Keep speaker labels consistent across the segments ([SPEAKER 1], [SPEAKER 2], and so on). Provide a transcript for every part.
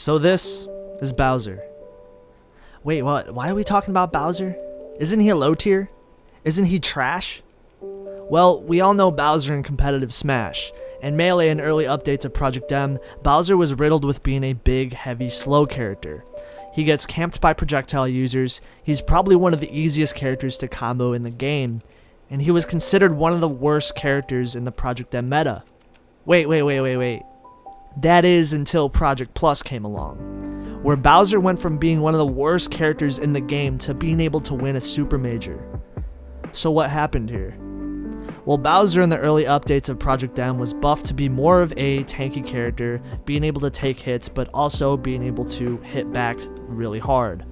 [SPEAKER 1] So this is Bowser. Wait, what? Why are we talking about Bowser? Isn't he a low tier? Isn't he trash? Well, we all know Bowser in competitive Smash. In Melee and early updates of Project M, Bowser was riddled with being a big, heavy, slow character. He gets camped by projectile users, he's probably one of the easiest characters to combo in the game, and he was considered one of the worst characters in the Project M meta. Wait. That is until Project Plus came along, where Bowser went from being one of the worst characters in the game to being able to win a super major. So what happened here? Well, Bowser in the early updates of Project M was buffed to be more of a tanky character, being able to take hits, but also being able to hit back really hard.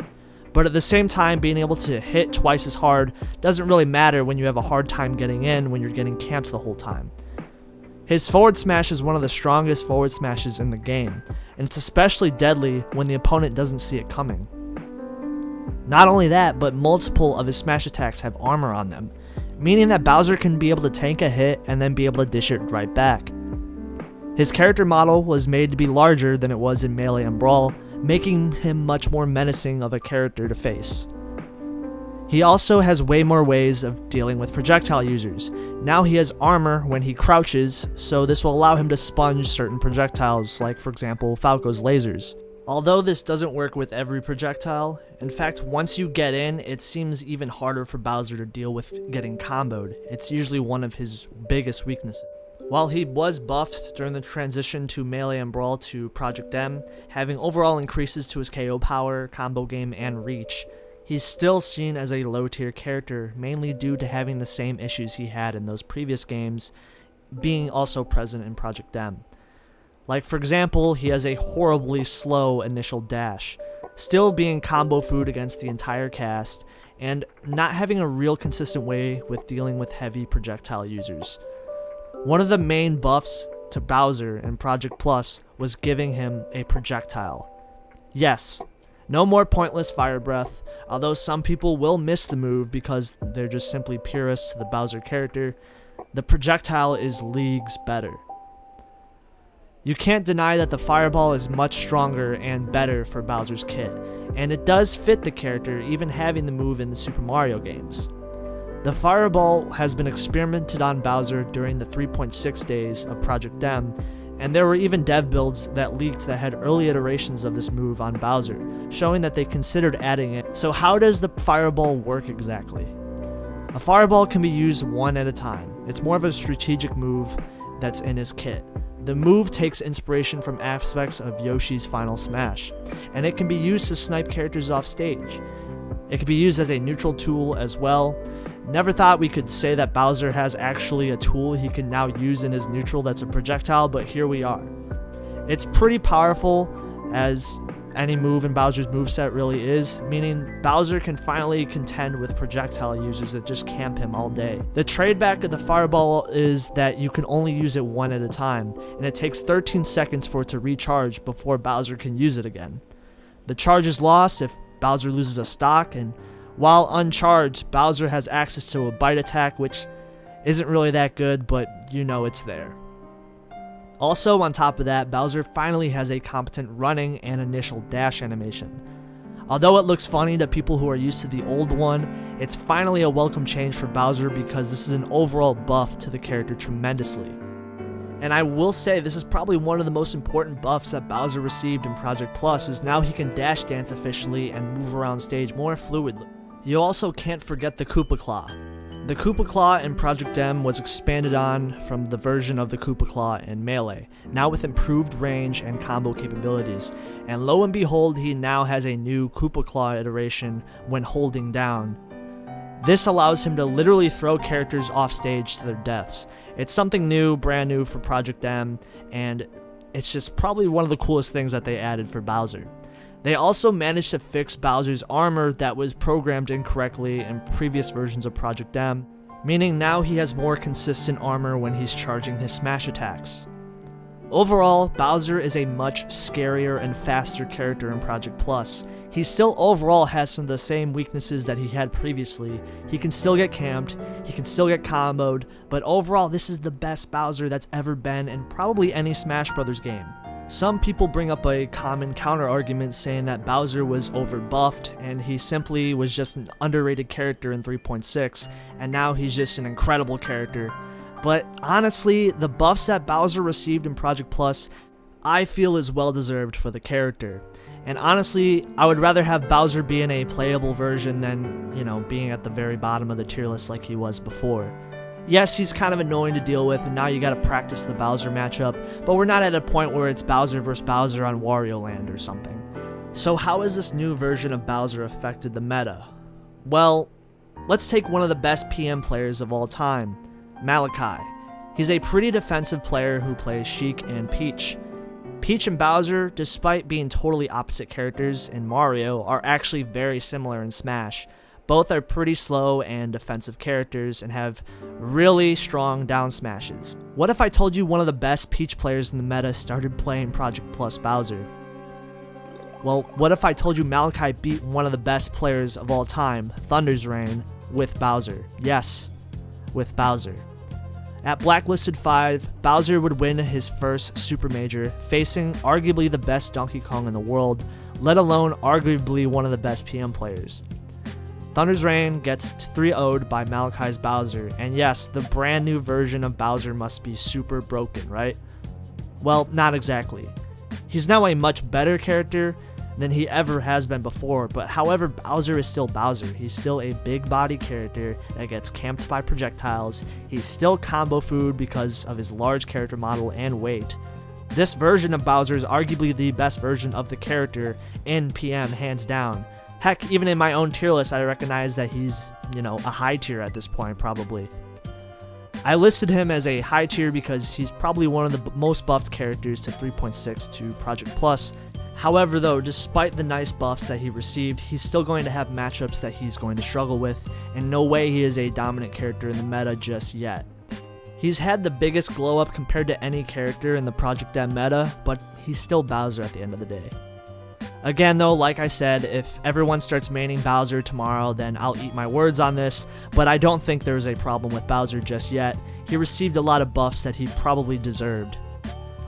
[SPEAKER 1] But at the same time, being able to hit twice as hard doesn't really matter when you have a hard time getting in when you're getting camped the whole time. His forward smash is one of the strongest forward smashes in the game, and it's especially deadly when the opponent doesn't see it coming. Not only that, but multiple of his smash attacks have armor on them, meaning that Bowser can be able to tank a hit and then be able to dish it right back. His character model was made to be larger than it was in Melee and Brawl, making him much more menacing of a character to face. He also has way more ways of dealing with projectile users. Now he has armor when he crouches, so this will allow him to sponge certain projectiles, like for example Falco's lasers. Although this doesn't work with every projectile, in fact once you get in, it seems even harder for Bowser to deal with getting comboed. It's usually one of his biggest weaknesses. While he was buffed during the transition to Melee and Brawl to Project M, having overall increases to his KO power, combo game, and reach, he's still seen as a low tier character, mainly due to having the same issues he had in those previous games being also present in Project M. Like for example, he has a horribly slow initial dash, still being combo food against the entire cast, and not having a real consistent way with dealing with heavy projectile users. One of the main buffs to Bowser in Project Plus was giving him a projectile. Yes, no more pointless fire breath, although some people will miss the move because they're just simply purists to the Bowser character. The projectile is leagues better. You can't deny that the fireball is much stronger and better for Bowser's kit, and it does fit the character even having the move in the Super Mario games. The fireball has been experimented on Bowser during the 3.6 days of Project M, and there were even dev builds that leaked that had early iterations of this move on Bowser, showing that they considered adding it. So how does the fireball work exactly? A fireball can be used one at a time. It's more of a strategic move that's in his kit. The move takes inspiration from aspects of Yoshi's Final Smash, and it can be used to snipe characters off stage. It can be used as a neutral tool as well. Never thought we could say that Bowser has actually a tool he can now use in his neutral that's a projectile, but here we are. It's pretty powerful, as any move in Bowser's moveset really is, meaning Bowser can finally contend with projectile users that just camp him all day. The tradeback of the fireball is that you can only use it one at a time, and it takes 13 seconds for it to recharge before Bowser can use it again. The charge is lost if Bowser loses a stock, and while uncharged, Bowser has access to a bite attack, which isn't really that good, but you know it's there. Also, on top of that, Bowser finally has a competent running and initial dash animation. Although it looks funny to people who are used to the old one, it's finally a welcome change for Bowser because this is an overall buff to the character tremendously. And I will say this is probably one of the most important buffs that Bowser received in Project Plus, is now he can dash dance efficiently and move around stage more fluidly. You also can't forget the Koopa Claw. The Koopa Claw in Project M was expanded on from the version of the Koopa Claw in Melee, now with improved range and combo capabilities, and lo and behold, he now has a new Koopa Claw iteration when holding down. This allows him to literally throw characters off stage to their deaths. It's something new, brand new for Project M, and it's just probably one of the coolest things that they added for Bowser. They also managed to fix Bowser's armor that was programmed incorrectly in previous versions of Project M, meaning now he has more consistent armor when he's charging his smash attacks. Overall, Bowser is a much scarier and faster character in Project Plus. He still overall has some of the same weaknesses that he had previously. He can still get camped, he can still get comboed, but overall this is the best Bowser that's ever been in probably any Smash Bros. Game. Some people bring up a common counter-argument saying that Bowser was overbuffed and he simply was just an underrated character in 3.6, and now he's just an incredible character. But honestly, the buffs that Bowser received in Project Plus, I feel is well-deserved for the character. And honestly, I would rather have Bowser be in a playable version than, being at the very bottom of the tier list like he was before. Yes, he's kind of annoying to deal with, and now you gotta practice the Bowser matchup, but we're not at a point where it's Bowser vs. Bowser on Wario Land or something. So how has this new version of Bowser affected the meta? Well, let's take one of the best PM players of all time, Malachi. He's a pretty defensive player who plays Sheik and Peach. Peach and Bowser, despite being totally opposite characters in Mario, are actually very similar in Smash. Both are pretty slow and defensive characters and have really strong down smashes. What if I told you one of the best Peach players in the meta started playing Project Plus Bowser? Well, what if I told you Malachi beat one of the best players of all time, Thunder's Reign, with Bowser? Yes, with Bowser. At Blacklisted 5, Bowser would win his first Super Major, facing arguably the best Donkey Kong in the world, let alone arguably one of the best PM players. Thunder's Reign gets 3-0'd by Malachi's Bowser, and yes, the brand new version of Bowser must be super broken, right? Well, not exactly. He's now a much better character than he ever has been before, but however, Bowser is still Bowser. He's still a big body character that gets camped by projectiles. He's still combo food because of his large character model and weight. This version of Bowser is arguably the best version of the character in PM, hands down. Heck, even in my own tier list, I recognize that he's, a high tier at this point, probably. I listed him as a high tier because he's probably one of the most buffed characters to 3.6 to Project Plus. However, though, despite the nice buffs that he received, he's still going to have matchups that he's going to struggle with, and no way he is a dominant character in the meta just yet. He's had the biggest glow up compared to any character in the Project M meta, but he's still Bowser at the end of the day. Again though, like I said, if everyone starts maining Bowser tomorrow, then I'll eat my words on this, but I don't think there's a problem with Bowser just yet. He received a lot of buffs that he probably deserved.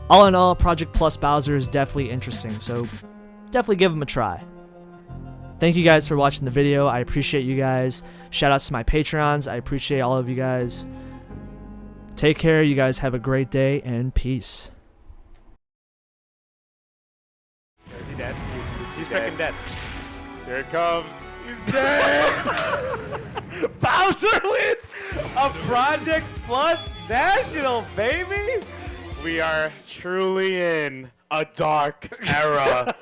[SPEAKER 1] All in all, Project Plus Bowser is definitely interesting, so definitely give him a try. Thank you guys for watching the video. I appreciate you guys. Shout outs to my Patreons. I appreciate all of you guys. Take care. You guys have a great day, and peace.
[SPEAKER 2] Is he dead? He's freaking dead. Here it comes. He's dead. Bowser wins a Project Plus National, baby. We are truly in a dark era.